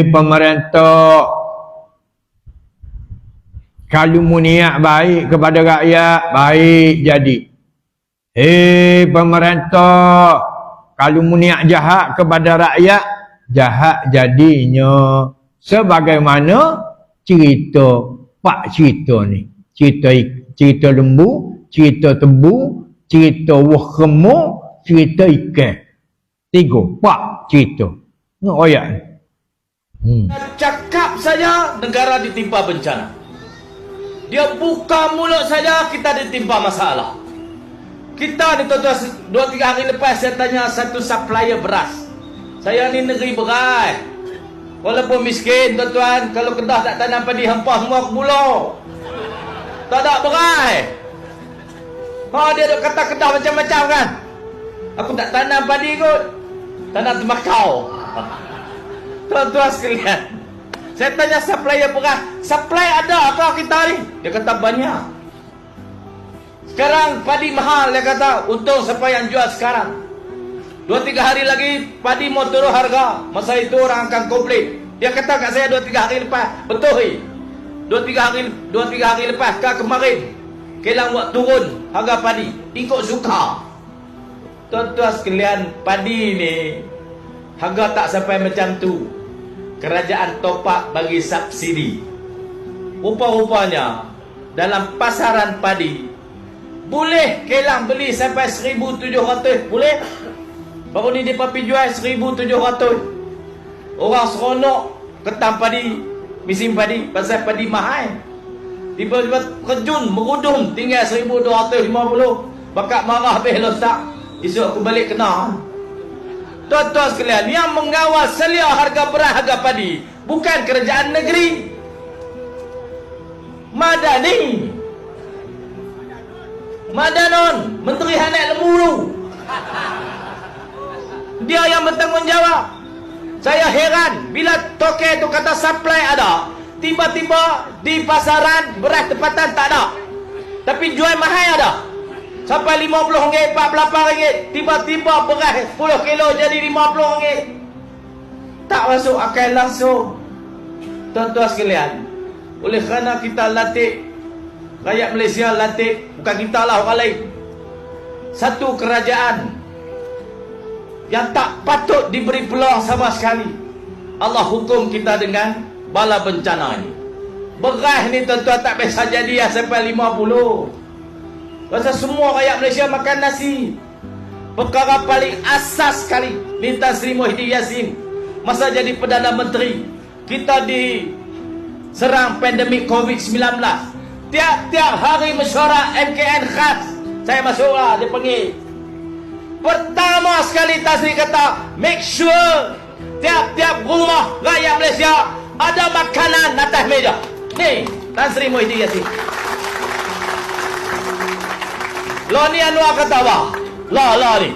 Pemerintah, kalau mu niat baik kepada rakyat, baik jadi. Pemerintah, kalau mu niat jahat kepada rakyat, jahat jadinya. Sebagaimana cerita pak cerita ni, cerita lembu, cerita tebu, cerita wah remuk, cerita ikan. 3 pak cerita. Nak ayat ni. Cakap saja negara ditimpa bencana. Dia buka mulut saja kita ditimpa masalah. Kita ni tuan-tuan 2-3 hari lepas saya tanya satu supplier beras. Saya ni negeri beras. Walaupun miskin tuan-tuan, kalau Kedah tak tanam padi hempah semua ke Buloh. Tak ada beras. Dia duk kata Kedah macam-macam kan. Aku tak tanam padi kot. Tanam tembakau. Tuan-tuan sekalian, saya tanya supplier beras, supply ada apa kita ni? Dia kata banyak. Sekarang padi mahal, dia kata, untung siapa yang jual sekarang. 2-3 hari lagi padi mau turun harga. Masa itu orang akan komplain. Dia kata kat saya 2-3 hari lepas, betul 2-3 hari lepas ke kemarin Kelang buat turun harga padi ikut suka. Tuan-tuan sekalian, padi ni harga tak sampai macam tu. Kerajaan topak bagi subsidi. Rupa-rupanya dalam pasaran padi boleh Kelang beli sampai 1,700. Boleh. Baru ni dia pergi jual 1,700. Orang seronok ketam padi, musim padi, pasal padi mahal. Tiba-tiba terjun merudum tinggal 1,250. Bakat marah habis letak. Esok aku balik kena. Tuan-tuan sekalian, yang mengawal selia harga beras, harga padi bukan kerajaan negeri. Madani, Madanon, Menteri Hanak Lemuru. Dia yang bertanggungjawab. Saya heran bila toke tu kata supply ada, tiba-tiba di pasaran beras tempatan tak ada, tapi jual mahal ada. Sampai RM50, RM48. Tiba-tiba beras 10 kilo jadi RM50. Tak masuk akal langsung. Tuan-tuan sekalian, oleh kerana kita latih, rakyat Malaysia latih, bukan kita lah, orang lain, satu kerajaan yang tak patut diberi peluang sama sekali. Allah hukum kita dengan bala bencana ini. Beras ni tuan-tuan tak biasa jadi sampai 50. Pasal semua rakyat Malaysia makan nasi. Perkara paling asas sekali, Lintan Sri Muhyiddin Yassin masa jadi Perdana Menteri, kita diserang pandemik COVID-19. Tiap-tiap hari mesyuarat MKN khas. Saya masuklah, dia panggil. Pertama sekali Tan Sri kata, make sure tiap-tiap rumah rakyat Malaysia ada makanan atas meja. Ni Tan Sri Muhyiddin Yassin. Lah ni Anwar kata apa? Lah ni.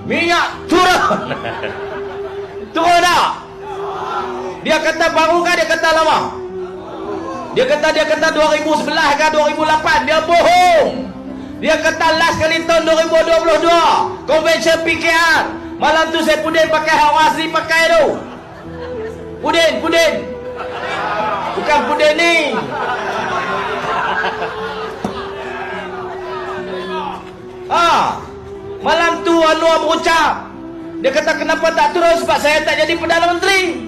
Minyak turun. Turun tak? Dia kata baru kan, dia kata lama. Dia kata 2011 ke 2008. Dia bohong. Dia kata last kali tahun 2022 Convention PKR. Malam tu saya Pudin pakai hak Waziri pakai tu. Pudin bukan Pudin ni. Malam tu Anwar berucap, dia kata kenapa tak turun, sebab saya tak jadi Perdana Menteri.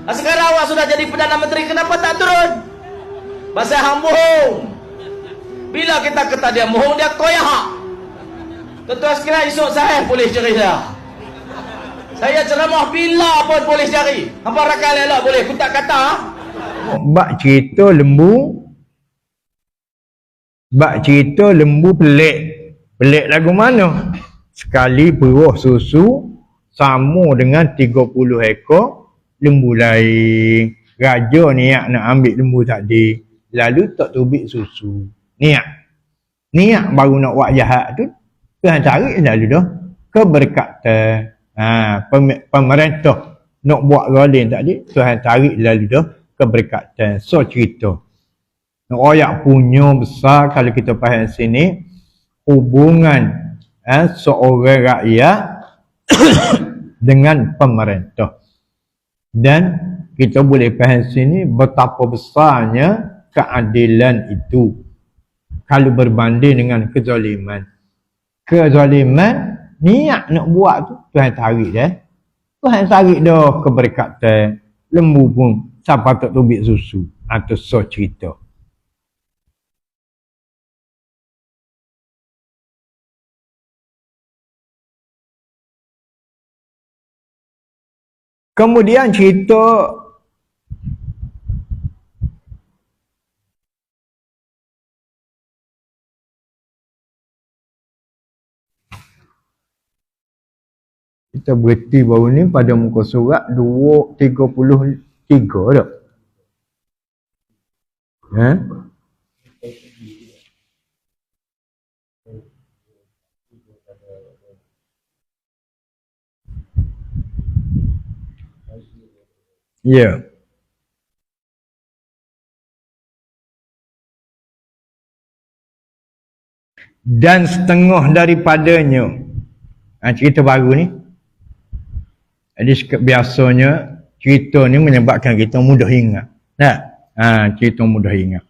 Sekarang awak sudah jadi Perdana Menteri, kenapa tak turun? Pasal hang bohong. Bila kita kata dia bohong, dia koyak. Tuan-tuan sekalian, esok saya polis cari saya. Saya ceramah bila pun polis cari. Hampa rakal elok boleh, aku tak kata. Bak cerita lembu pelik. Pelik lagu mana? Sekali beruah susu sama dengan 30 ekor lembu lain. Raja niat nak ambil lembu tadi, lalu tak tubik susu. Niat baru nak buat jahat tu, Tuhan tarik lalu dah keberkatan. Pemerintah nak buat zalim tadi, Tuhan tarik lalu dah keberkatan. So cerita royak punya besar. Kalau kita faham sini, hubungan seorang rakyat dengan pemerintah. Dan kita boleh faham sini betapa besarnya keadilan itu kalau berbanding dengan kezaliman. Kezaliman niat nak buat tu Tuhan tarik dah. Tuhan tarik dah keberkatan. Lembu pun siapa tak tubik susu atau so cerita. Kemudian cerita kita berhenti baru ni pada muka surat 233 tak? Ya. Dan setengah daripadanya. Cerita baru ni. Jadi biasanya cerita ni menyebabkan kita mudah ingat. Tak? Cerita mudah ingat.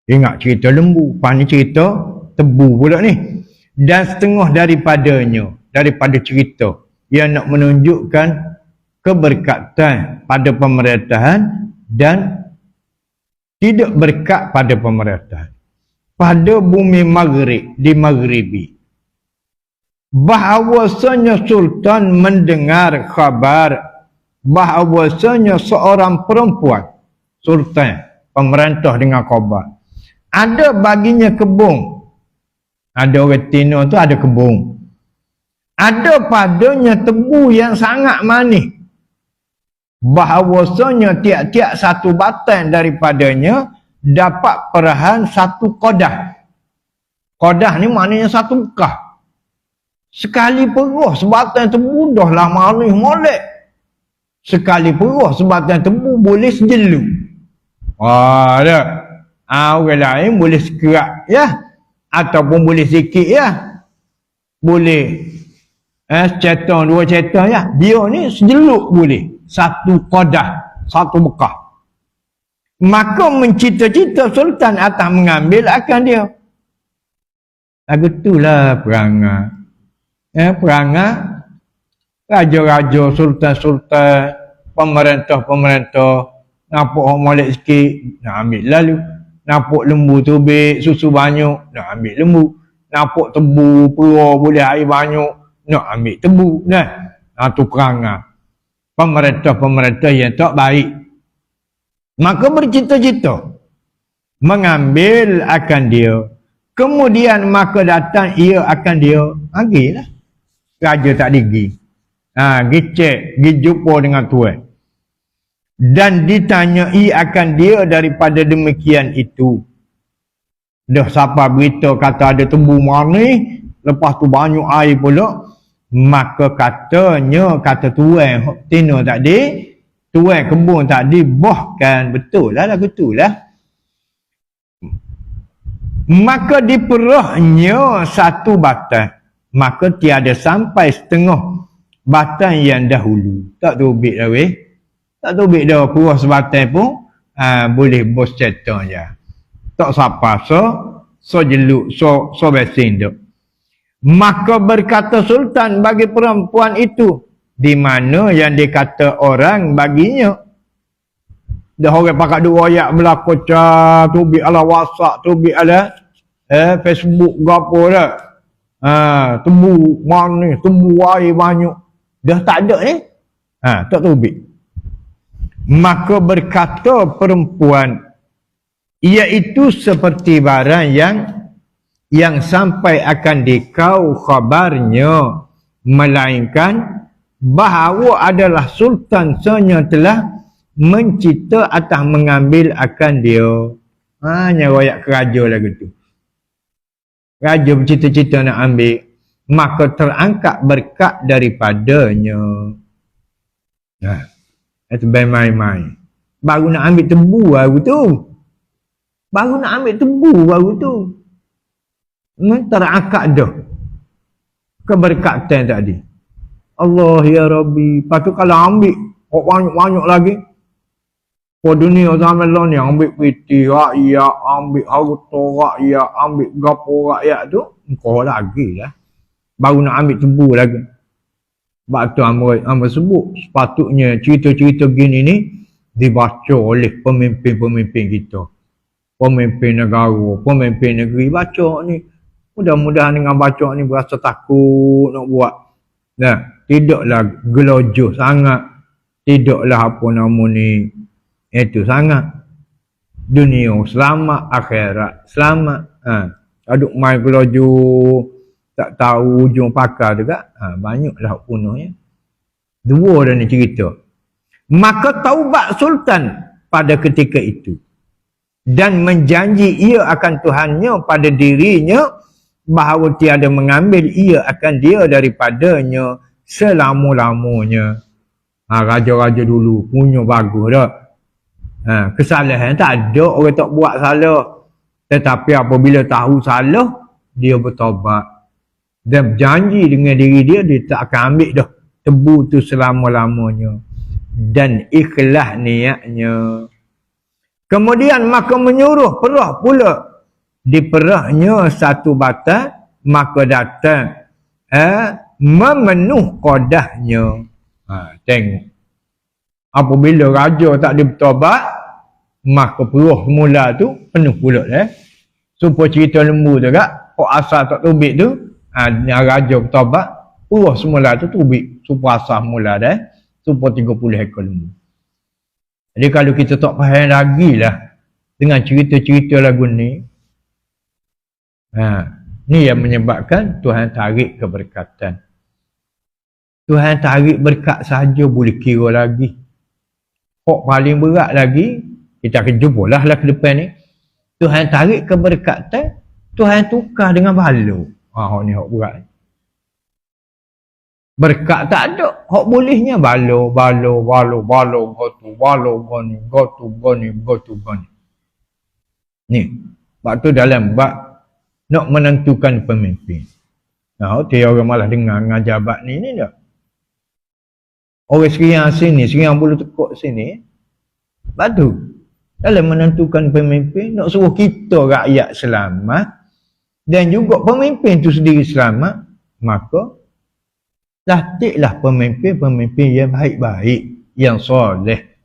Ingat cerita lembu. Lepas ni cerita tebu pula ni. Dan setengah daripadanya. Daripada cerita. Yang nak menunjukkan keberkatan pada pemerintahan dan tidak berkat pada pemerintahan. Pada bumi Maghrib, di Maghribi. Bahawasanya Sultan mendengar khabar bahawasanya seorang perempuan, Sultan, pemerintah dengan khabar, ada baginya kebun. Ada orang Tino tu ada kebun. Ada padanya tebu yang sangat manis. Bahawasanya tiap-tiap satu batang daripadanya dapat perahan satu qadah. Qadah ni maknanya satu bekah. Sekali peruh sebatang tebu dah lah manis molek. Sekali peruh sebatang tebu boleh sejelu. Ada. Orang lain boleh sekerak ya. Ataupun boleh sikit ya. Boleh ceton, dua ceton ya. Dia ni sejeluk boleh. Satu qadah, satu bekah. Maka mencita-cita Sultan atas mengambil akan dia. Lagu itulah perangai. Perangai raja-raja, sultan-sultan, pemerintah-pemerintah, nampak orang molek sikit, nak ambil lalu. Nampak lembu tubik, susu banyak, nak ambil lembu. Nampak tebu, perah, boleh air banyak, nak ambil tebu. Itu perangai pemerintah-pemerintah yang tak baik. Maka bercita-cita mengambil akan dia. Kemudian maka datang ia akan dia. Gilah. Raja tak digi. Gi cek, gi jumpa dengan tuan. Dan ditanyai akan dia daripada demikian itu. Dah siapa berita kata ada tebu manis, lepas tu banyak air pula. Maka katanya, kata tuan Tino tadi, tuan kebun tadi, bahkan betul lah lagu tu lah. Maka diperahnya satu batang. Maka tiada sampai setengah batang yang dahulu. Tak tubik dah weh. Tak tubik dah, perah sebatang pun boleh bos ceton je. Tak siapa so jeluk, so besin dah. Maka berkata Sultan bagi perempuan itu, di mana yang dikata orang baginya. Dah orang pakai dua ayat berlaku tubik ala WhatsApp, tubik ala Facebook gapo dah. Tebu manis, tebu air banyak. Dah tak ada ni. Tak tubik. Maka berkata perempuan, iaitu seperti barang yang sampai akan dikau khabarnya, melainkan bahawa adalah Sultan sebenarnya telah mencita atas mengambil akan dia. Hanya royak keraja lagu tu. Raja bercita-cita nak ambil, maka terangkat berkat daripadanya. Itu main-main. Baru nak ambil tebu baru tu. Baru nak ambil tebu baru tu. Terangkat dah. keberkatan tadi. Allah ya Rabbi. Lepas tu kalau ambil banyak-banyak lagi. Pada dunia zaman lah ni ambil piti rakyat, ambil harta rakyat, ambil gapo rakyat tu, kau lagi lah. Baru nak ambil tebu lagi. Sebab tu hamba sebut, sepatutnya cerita-cerita gini ni dibaca oleh pemimpin-pemimpin kita. Pemimpin negara, pemimpin negeri, baca ni. Mudah-mudahan dengan baca ni berasa takut nak buat. Nah, tidaklah gelojoh sangat. Tidaklah apa nama ni, itu sangat. Dunia selamat, akhirat selamat. Aduk main gelojoh, tak tahu ujung pakar juga. Banyaklah punahnya. Dua dah ni cerita. Maka taubat sultan pada ketika itu. Dan menjanji ia akan Tuhannya pada dirinya bahawa tiada mengambil ia akan dia daripadanya selama-lamanya. Raja-raja dulu punya bagus dah. Kesalahan tak ada, orang tak buat salah. Tetapi apabila tahu salah, dia bertaubat. Dan berjanji dengan diri dia, dia tak akan ambil dah tebu tu selama-lamanya. Dan ikhlas niatnya. Kemudian maka menyuruh perah pula. Diperahnya satu batal, maka datang memenuh qadahnya. Tengok. Apabila raja tak bertaubat, maka perah semula tu penuh pula dah. Supaya cerita lembu tu kak, kok asal tak tubik tu, raja bertaubat, perah semula tu tubik. Supaya asal mula dah, supaya 30 ekor lembu. Jadi kalau kita tak faham lagi lah dengan cerita-cerita lagu ni, ni yang menyebabkan Tuhan tarik keberkatan. Tuhan tarik berkat sahaja boleh kira lagi. Hak paling berat lagi, kita akan jumpa lah ke depan ni. Tuhan tarik keberkatan, Tuhan tukar dengan balo. Hak ni hak berat. Berkat tak ada. Hak bolehnya balo, gotu, goni. Ni. Sebab tu dalam bab nak menentukan pemimpin. Dia orang malah dengar jabat ni dah. Orang seriang sini, seriang bulu tekuk sini. Sebab tu, dalam menentukan pemimpin, nak suruh kita rakyat selamat, dan juga pemimpin tu sendiri selamat, maka latihlah pemimpin-pemimpin yang baik-baik, yang soleh.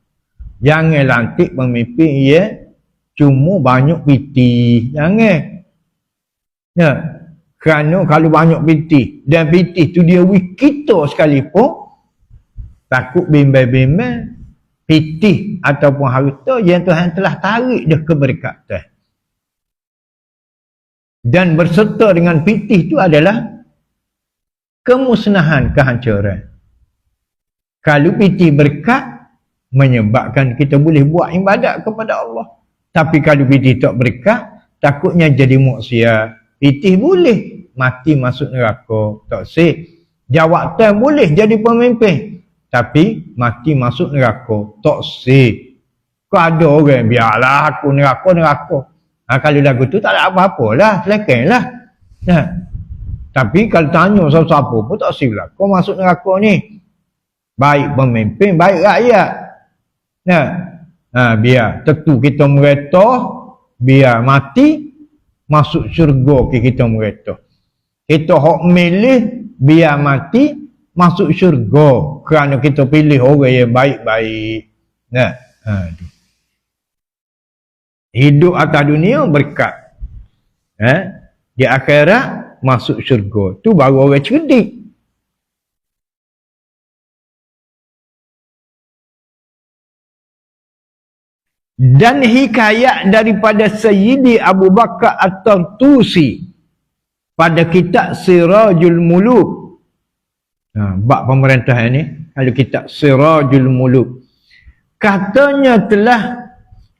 Jangan lantik pemimpin yang cuma banyak piti. Jangan. Ya. Kerana kalau banyak piti, dan piti tu dia kita sekalipun, takut bimbang-bimbang pitih ataupun harta yang Tuhan telah tarik dah keberkatan. Dan berserta dengan pitih itu adalah kemusnahan, kehancuran. Kalau pitih berkat, menyebabkan kita boleh buat ibadat kepada Allah. Tapi kalau pitih tak berkat, takutnya jadi maksiat. Pitih boleh mati masuk neraka, tak sah. Jawatan boleh jadi pemimpin, tapi mati masuk neraka, tak sah. Kau ada orang, biarlah aku neraka. Kalau lagu tu tak ada apa-apa lah, selekan lah. Tapi kalau tanya siapa-siapa pun tak sah lah. Kau masuk neraka ni. Baik pemimpin, baik rakyat. Biar tentu kita mereta, biar mati, masuk syurga kita mereta. Kita hak milih, biar mati, masuk syurga kerana kita pilih orang yang baik-baik. Hidup atas dunia berkat. Di akhirat masuk syurga. Tu baru orang cerdik. Dan hikayat daripada Sayyidi Abu Bakar At-Tartusi pada kitab Sirajul Muluk. Bab pemerintah ini, ada kitab Sirajul Muluk. Katanya telah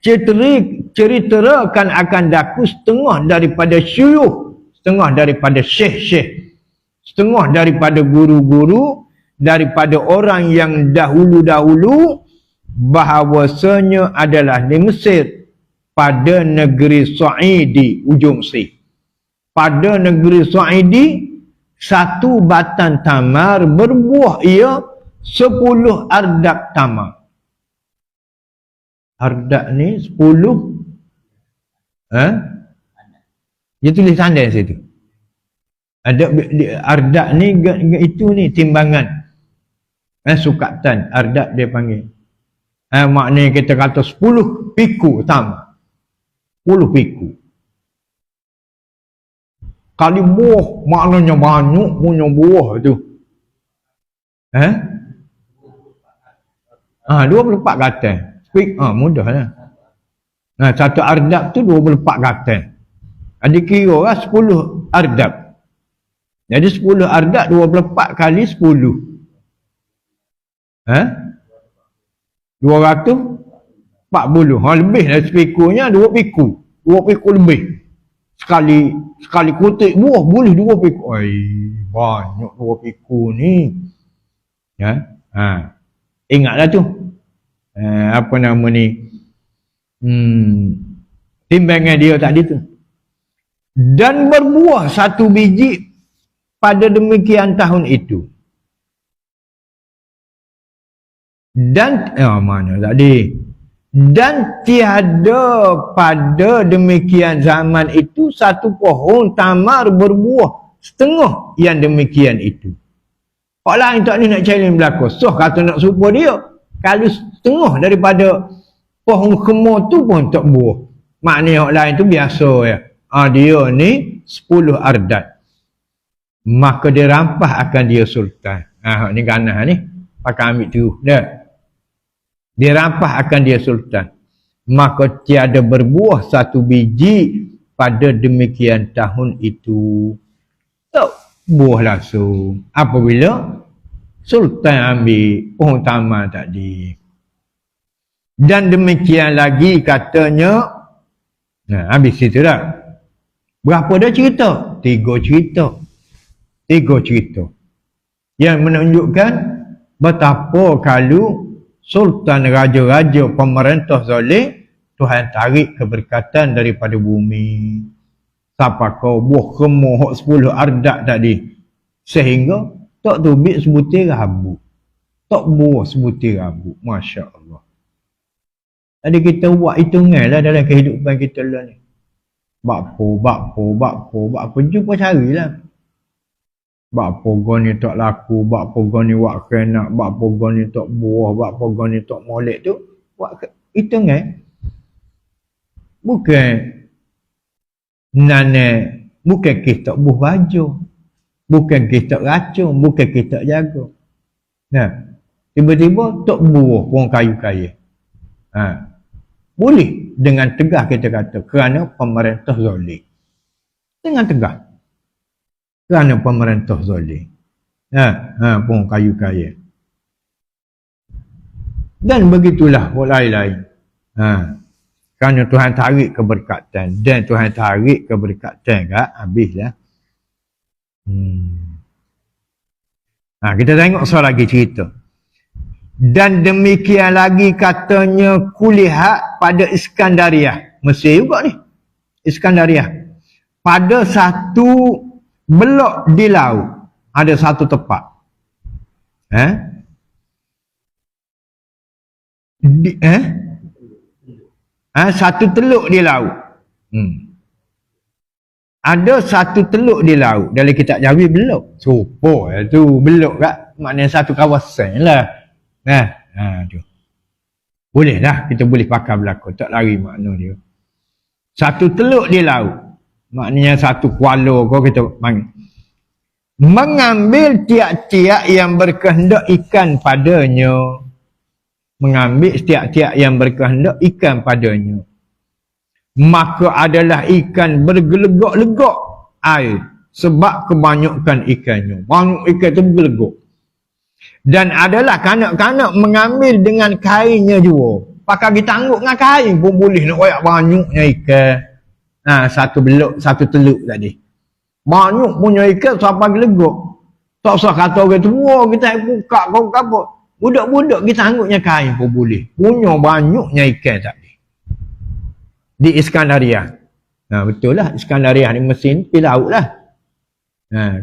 ceritakan akan daku setengah daripada syuyukh, setengah daripada syekh-syekh, setengah daripada guru-guru, daripada orang yang dahulu-dahulu, bahawasanya adalah di Mesir, pada negeri Sa'idi ujung si. Pada negeri Sa'idi satu batang tamar berbuah ia 10 ardak tamar. Ardak ni 10 dia tulis tanda di situ. Ada ardak ni itu ni timbangan. Sukatan ardak dia panggil. Maknanya kita kata 10 piku tamar. 10 piku. Kali buah maknanya banyak punya buah tu. 24 gatang. Mudah lah. Satu ardab tu 24 gatang. Ada kira lah 10 ardab. Jadi 10 ardab 24 kali 10. 240. Lebih dari sepikunya 2 piku. 2 piku lebih. Sekali kutik buah boleh 2 piku. Banyak 2 piku ni. Ingatlah tu. Apa nama ni? Timbangan dia tadi tu. Dan berbuah 1 biji pada demikian tahun itu. Dan mana tadi? Dan tiada pada demikian zaman itu satu pohon tamar berbuah setengah yang demikian itu. Orang lain tak ni nak challenge berlaku. Kata nak serupa dia. Kalau setengah daripada pohon kemur tu pun tak buah. Maknanya orang lain tu biasa ya. Dia ni 10 ardat. Maka dia rampah akan dia sultan. Ni ganah ni. Pakai ambil tu. Dia rampah akan dia sultan. Maka tiada berbuah 1 biji pada demikian tahun itu. Tak buah langsung. Apabila sultan ambil pohon tamar tadi. Dan demikian lagi katanya. Habis itu dah. Berapa dah cerita? 3 cerita. 3 cerita. Yang menunjukkan betapa kalau sultan, raja-raja, pemerintah zalim, Tuhan tarik keberkatan daripada bumi. Siapa kau buah kemur 10 ardak tadi. Sehingga tak tubik sebutir rambut. Tak buah sebutir rambut. Masya Allah. Jadi kita buat hitungan lah dalam kehidupan kita lah ni. Bakpo. Jumpa carilah. Bakpo gong ni tak laku. Bakpo gong ni buat kenak. Bakpo gong ni tak buah. Bakpo gong ni tak molek tu. Buat hitungan. Bukan bukan kita buah baju. Bukan kita racun. Bukan kita jaga. Tiba-tiba tak buah pun kayu-kayu. Boleh dengan tegas kita kata kerana pemerintah zalim. Dengan tegas. Kerana pemerintah zalim. Pun kayu-kayu. Dan begitulah lain-lain. Kerana Tuhan tarik keberkatan. Dan Tuhan tarik keberkatan habislah. Kita tengok soal lagi cerita. Dan demikian lagi katanya kulihat pada Iskandaria. Mesir juga ni. Iskandaria. Pada satu belok di laut. Ada satu tempat. Satu teluk di laut. Ada satu teluk di laut. Dalam kitab Jawi belok. Supo tu belok kat. Maknanya satu kawasan lah. Tu. Boleh dah. Kita boleh pakai berlaku. Tak lari makna dia. Satu teluk di laut. Maknanya satu kuala kau kita panggil. Mengambil tiap-tiap yang berkehendak ikan padanya. Mengambil tiap-tiap yang berkehendak ikan padanya. Maka adalah ikan bergelegak-legak air. Sebab kebanyakan ikannya. Banyak ikan tu bergelegak. Dan adalah kanak-kanak mengambil dengan kainnya juga. Pakai ditangguk dengan kain pun boleh nak koyak banyaknya ikan. Satu belok, satu teluk tadi. Banyak punya ikan sampai gelegak. Tak usah kata orang tua kita buka kau apa. Budak-budak ditangguknya kain pun boleh. Punya banyaknya ikan tadi. Di Iskandaria. Betul lah Iskandaria ni mesin pergi laut lah.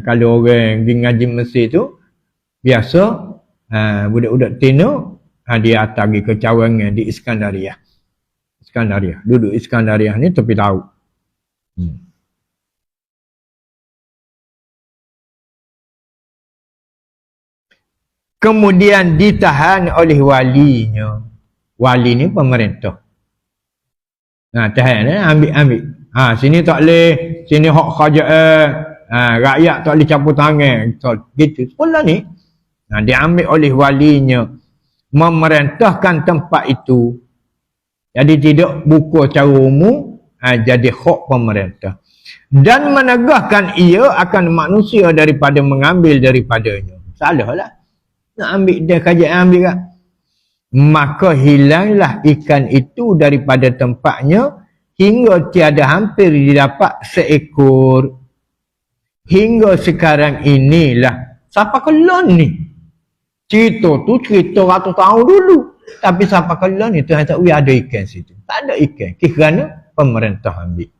Kalau orang pergi ngaji Mesir tu, biasa budak-budak Tino dia hantar pergi ke cawangan di Iskandaria. Duduk Iskandaria ni tepi laut. Kemudian ditahan oleh walinya. Wali ni pemerintah. Tahan ambil. Sini tak boleh, sini hak kerajaan. Rakyat tak boleh campur tangan. Gitu. Sekolah ni diambil oleh walinya, memerintahkan tempat itu. Jadi tidak buku secara umum, jadi hak pemerintah. Dan menegahkan ia akan manusia daripada mengambil daripadanya. Salah lah. Nak ambil dia kerajaan ambil kan. Maka hilanglah ikan itu daripada tempatnya hingga tiada hampir didapat seekor. Hingga sekarang inilah. Siapa kelon ni? Cerita tu cerita ratus tahun dulu. Tapi siapa kelon ni Tuhan tak ada ikan situ. Tak ada ikan. Kerana pemerintah ambil.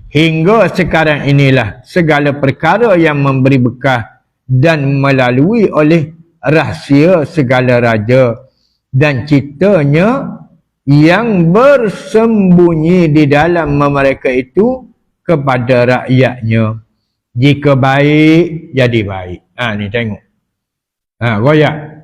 Hingga sekarang inilah segala perkara yang memberi bekas dan melalui oleh rahsia segala raja dan citanya yang bersembunyi di dalam mereka itu kepada rakyatnya. Jika baik, jadi baik. Ni tengok. Royak.